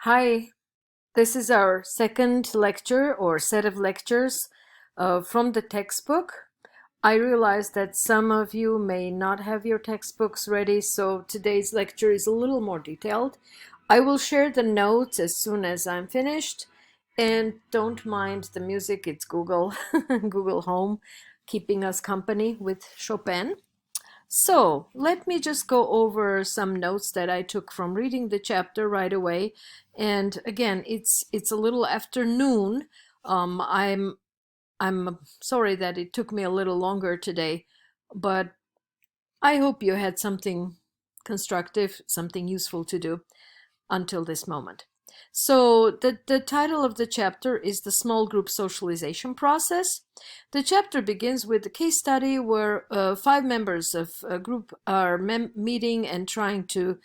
Hi, this is our second lecture or set of lectures from the textbook. I realize that some of you may not have your textbooks ready, so today's lecture is a little more detailed. I will share the notes as soon as I'm finished, and don't mind the music, it's Google, Google Home, keeping us company with Chopin. So let me just go over some notes that I took from reading the chapter right away. And again, it's a little afternoon. I'm sorry that it took me a little longer today, but I hope you had something constructive, something useful to do until this moment. So the title of the chapter is the small group socialization process. The chapter begins with a case study where five members of a group are meeting and trying to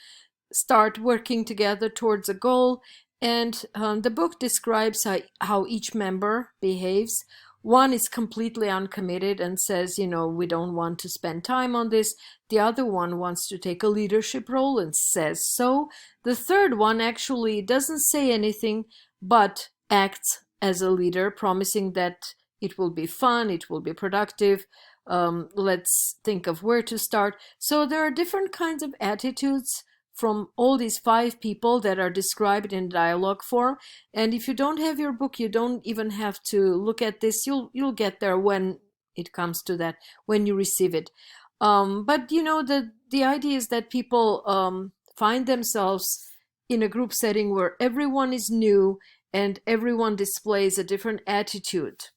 start working together towards a goal. And the book describes how each member behaves. One is completely uncommitted and says, we don't want to spend time on this. The other one wants to take a leadership role and says so. The third one actually doesn't say anything, but acts as a leader, promising that it will be fun, it will be productive. Let's think of where to start. So there are different kinds of attitudes from all these five people that are described in dialogue form. And if you don't have your book, you don't even have to look at this. You'll get there when it comes to that, when you receive it. But the idea is that people find themselves in a group setting where everyone is new and everyone displays a different attitude.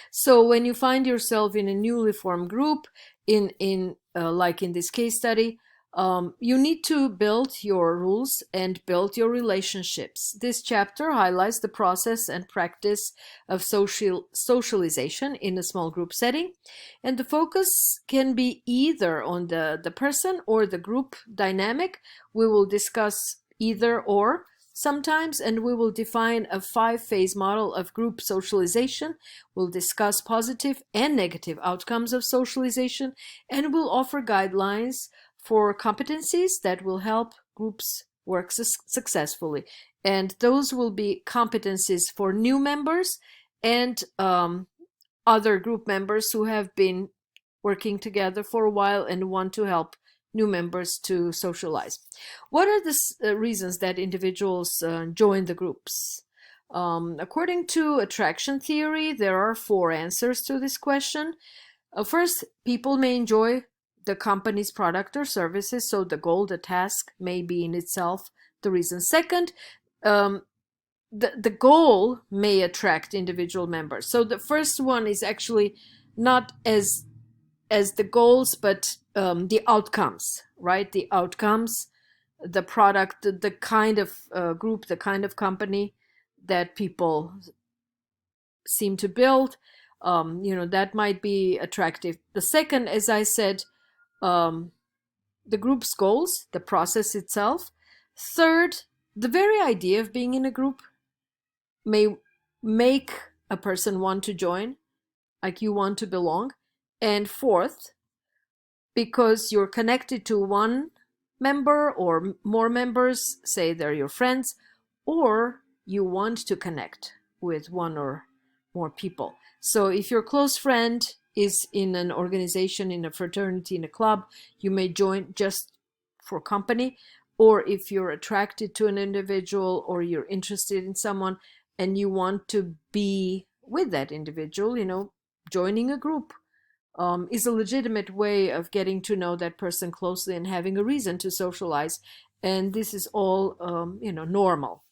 So when you find yourself in a newly formed group, like in this case study, you need to build your rules and build your relationships. This chapter highlights the process and practice of socialization in a small group setting, and the focus can be either on the person or the group dynamic. We will discuss either or sometimes, and we will define a 5-phase model of group socialization. We'll discuss positive and negative outcomes of socialization, and we'll offer guidelines for competencies that will help groups work successfully. And those will be competencies for new members and other group members who have been working together for a while and want to help new members to socialize. What are the reasons that individuals join the groups? According to attraction theory, there are 4 answers to this question. First, people may enjoy the company's product or services, so the goal, the task, may be in itself the reason. Second, the goal may attract individual members. So the first one is actually not as the goals, but the outcomes, right? The outcomes, the product, the kind of group, the kind of company that people seem to build, that might be attractive. The second, as I said, the group's goals, the process itself. Third, the very idea of being in a group may make a person want to join, like you want to belong. And fourth, because you're connected to one member or more members, say they're your friends, or you want to connect with one or more people. So if your close friend is in an organization, in a fraternity, in a club, you may join just for company. Or if you're attracted to an individual or you're interested in someone and you want to be with that individual, joining a group is a legitimate way of getting to know that person closely and having a reason to socialize. And this is all, normal.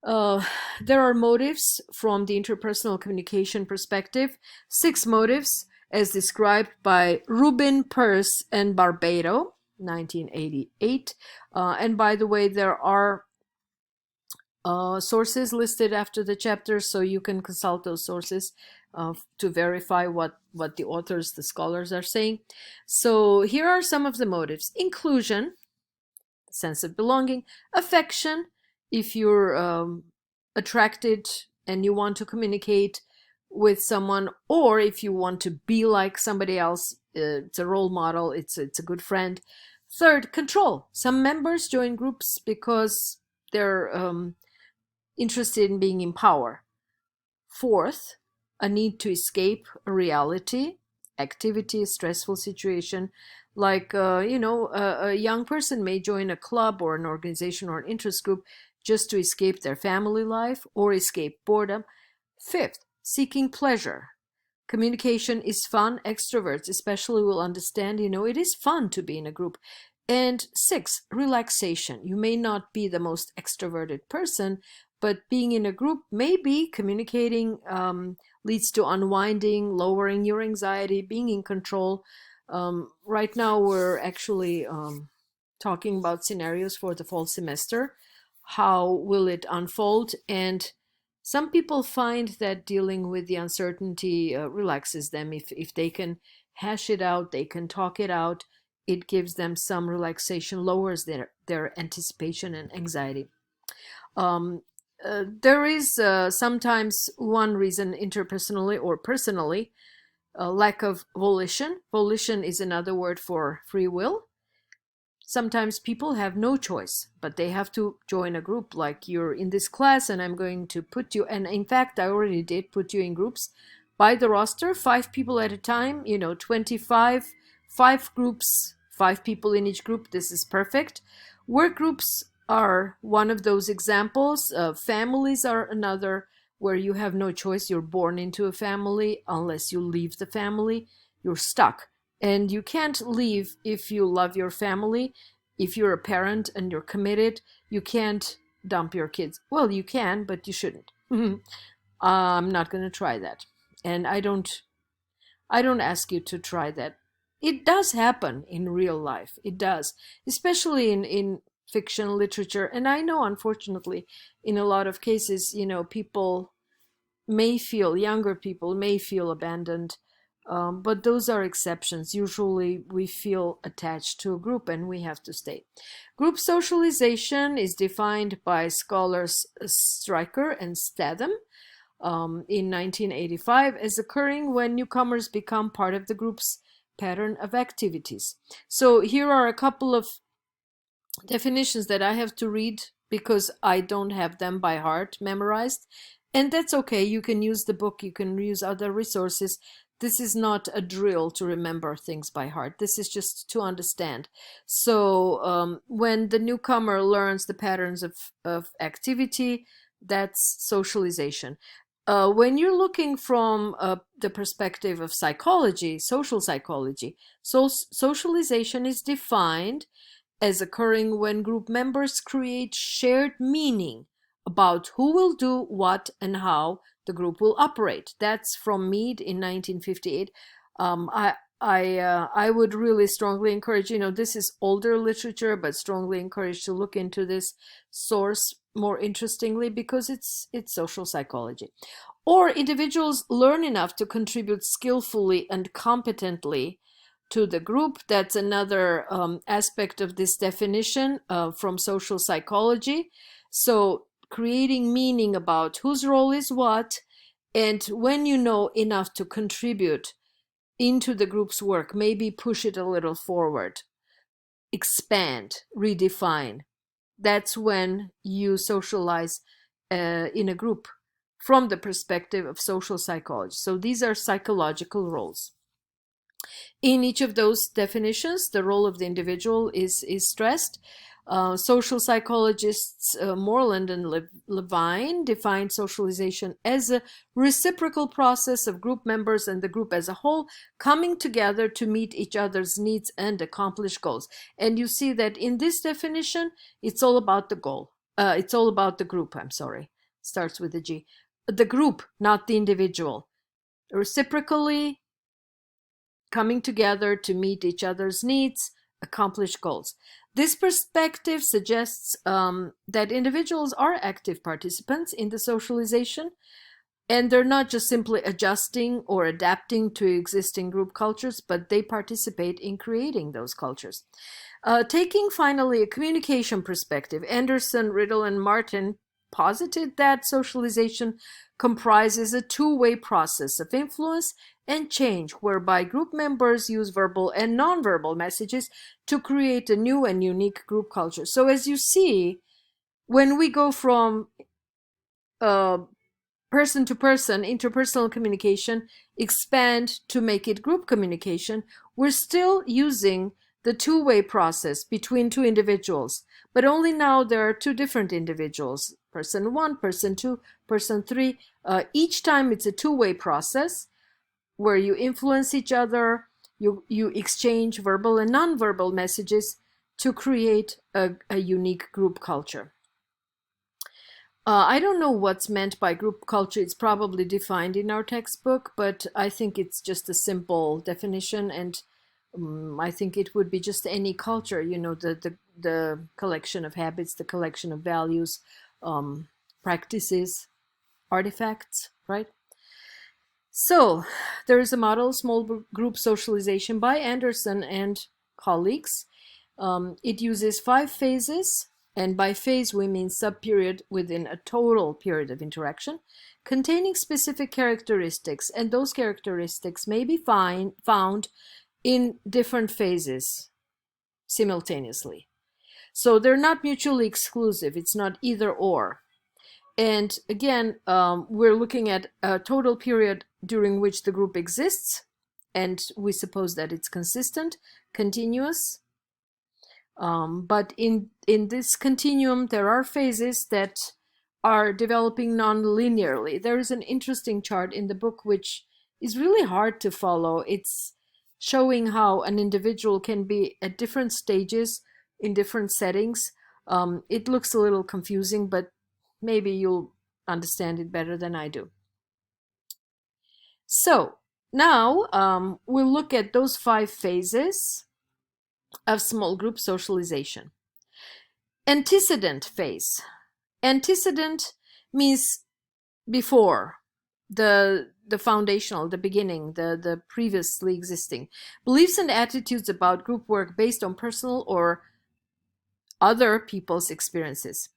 There are motives from the interpersonal communication perspective, 6 motives as described by Rubin, Peirce, and Barbado, 1988. And by the way, there are sources listed after the chapter, so you can consult those sources to verify what the authors, the scholars are saying. So here are some of the motives. Inclusion, sense of belonging. Affection, if you're attracted and you want to communicate with someone, or if you want to be like somebody else, it's a role model, it's a good friend. Third, control. Some members join groups because they're interested in being in power. Fourth, a need to escape a reality, activity, stressful situation. Like, a young person may join a club or an organization or an interest group just to escape their family life or escape boredom. Fifth, seeking pleasure. Communication is fun. Extroverts especially will understand, it is fun to be in a group. And six, relaxation. You may not be the most extroverted person, but being in a group, maybe communicating leads to unwinding, lowering your anxiety, being in control. Right now, we're actually talking about scenarios for the fall semester. How will it unfold? And some people find that dealing with the uncertainty relaxes them. If they can hash it out, they can talk it out, it gives them some relaxation, lowers their anticipation and anxiety. Um, there is sometimes one reason interpersonally or personally, lack of volition. Volition is another word for free will. Sometimes people have no choice, but they have to join a group. Like, you're in this class and I'm going to put you, and in fact I already did put you in groups by the roster, 5 people at a time, 25, 5 groups, 5 people in each group. This is perfect. Work groups are one of those examples. Families are another, where you have no choice. You're born into a family. Unless you leave the family, you're stuck. And you can't leave if you love your family. If you're a parent and you're committed, you can't dump your kids. Well, you can, but you shouldn't. I'm not going to try that. And I don't ask you to try that. It does happen in real life. It does, especially in fiction literature. And I know, unfortunately, in a lot of cases, younger people may feel abandoned, but those are exceptions. Usually we feel attached to a group and we have to stay. Group socialization is defined by scholars Stryker and Statham in 1985 as occurring when newcomers become part of the group's pattern of activities. So here are a couple of definitions that I have to read because I don't have them by heart memorized. And that's okay. You can use the book, you can use other resources. This is not a drill to remember things by heart. This is just to understand. So when the newcomer learns the patterns of activity, that's socialization. When you're looking from the perspective of psychology, social psychology, socialization is defined as occurring when group members create shared meaning about who will do what and how the group will operate. That's from Mead in 1958. I would really strongly encourage, this is older literature, but strongly encourage to look into this source more interestingly because it's social psychology. Or individuals learn enough to contribute skillfully and competently to the group. That's another aspect of this definition from social psychology. So creating meaning about whose role is what, and when you know enough to contribute into the group's work, maybe push it a little forward, expand, redefine. That's when you socialize in a group from the perspective of social psychology. So these are psychological roles. In each of those definitions, the role of the individual is stressed. Social psychologists Moreland and Levine defined socialization as a reciprocal process of group members and the group as a whole coming together to meet each other's needs and accomplish goals. And you see that in this definition, it's all about the goal. It's all about the group, I'm sorry. Starts with a G. The group, not the individual. Reciprocally coming together to meet each other's needs, accomplish goals. This perspective suggests that individuals are active participants in the socialization, and they're not just simply adjusting or adapting to existing group cultures, but they participate in creating those cultures. Taking finally a communication perspective, Anderson, Riddle, and Martin posited that socialization comprises a two-way process of influence and change, whereby group members use verbal and nonverbal messages to create a new and unique group culture. So as you see, when we go from uh, person to person, interpersonal communication, expand to make it group communication, we're still using the two-way process between two individuals, but only now there are two different individuals, person one, person two, person three. Each time it's a two-way process where you influence each other, you exchange verbal and nonverbal messages to create a unique group culture. I don't know what's meant by group culture. It's probably defined in our textbook, but I think it's just a simple definition, and I think it would be just any culture, the collection of habits, the collection of values, practices, artifacts, right? So there is a model, small group socialization by Anderson and colleagues. It uses 5 phases, and by phase we mean subperiod within a total period of interaction, containing specific characteristics, and those characteristics may be found in different phases simultaneously. So they're not mutually exclusive. It's not either or. And again, we're looking at a total period during which the group exists, and we suppose that it's consistent, continuous. But in this continuum, there are phases that are developing non-linearly. There is an interesting chart in the book which is really hard to follow. It's showing how an individual can be at different stages in different settings. It looks a little confusing, but maybe you'll understand it better than I do. So now we'll look at those 5 phases of small group socialization. Antecedent phase. Antecedent means before, the foundational, the beginning, the previously existing. Beliefs and attitudes about group work based on personal or other people's experiences.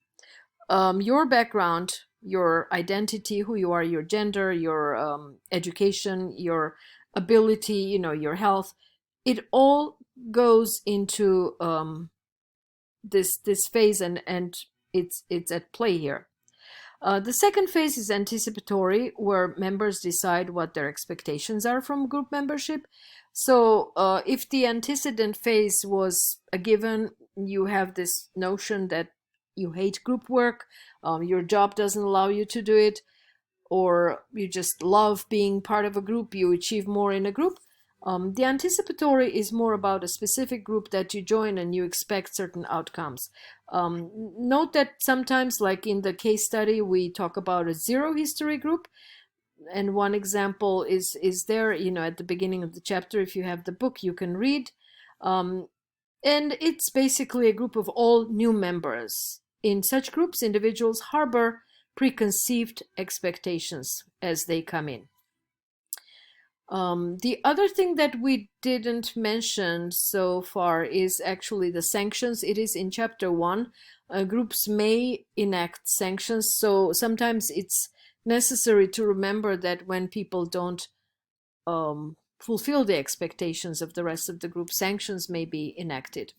Your background, your identity, who you are, your gender, your education, your ability, your health, it all goes into this phase, and it's at play here. The second phase is anticipatory, where members decide what their expectations are from group membership. So if the antecedent phase was a given, you have this notion that you hate group work, your job doesn't allow you to do it, or you just love being part of a group, you achieve more in a group. The anticipatory is more about a specific group that you join and you expect certain outcomes. Note that sometimes, like in the case study, we talk about a zero history group. And one example is there, at the beginning of the chapter. If you have the book, you can read. And it's basically a group of all new members. In such groups, individuals harbor preconceived expectations as they come in. The other thing that we didn't mention so far is actually the sanctions. It is in chapter 1. Groups may enact sanctions, so sometimes it's necessary to remember that when people don't fulfill the expectations of the rest of the group, sanctions may be enacted.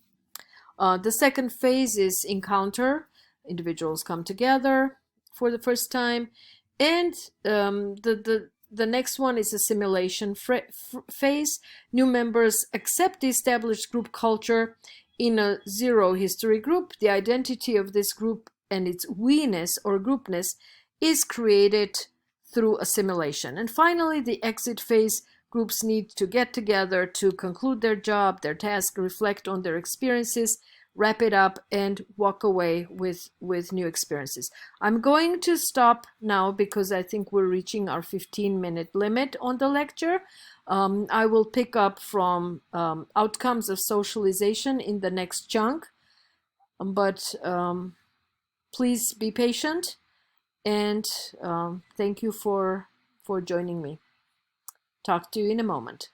The second phase is encounter. Individuals come together for the first time, and the next one is assimilation phase. New members accept the established group culture in a zero history group. The identity of this group and its we-ness or groupness is created through assimilation. And finally, the exit phase. Groups need to get together to conclude their job, their task, reflect on their experiences, wrap it up, and walk away with new experiences. I'm going to stop now because I think we're reaching our 15-minute limit on the lecture. I will pick up from outcomes of socialization in the next chunk, but please be patient, and thank you for joining me. Talk to you in a moment.